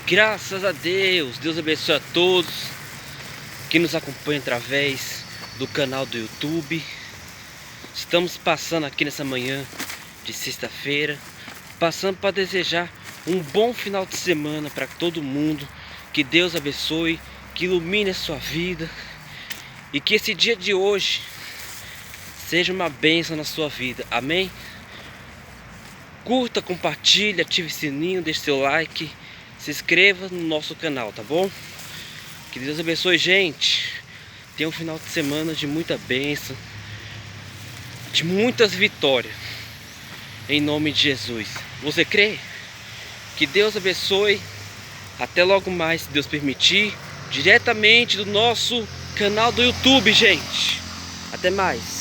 Graças a Deus, Deus abençoe a todos que nos acompanham através do canal do YouTube. Estamos passando aqui nessa manhã de sexta-feira, passando para desejar um bom final de semana para todo mundo. Que Deus abençoe, que ilumine a sua vida e que esse dia de hoje seja uma bênção na sua vida. Amém? Curta, compartilhe, ative o sininho, deixe seu like, se inscreva no nosso canal, tá bom? Que Deus abençoe, gente. Tenha um final de semana de muita bênção, de muitas vitórias, em nome de Jesus. Você crê? Que Deus abençoe. Até logo mais, se Deus permitir, diretamente do nosso canal do YouTube, gente. Até mais.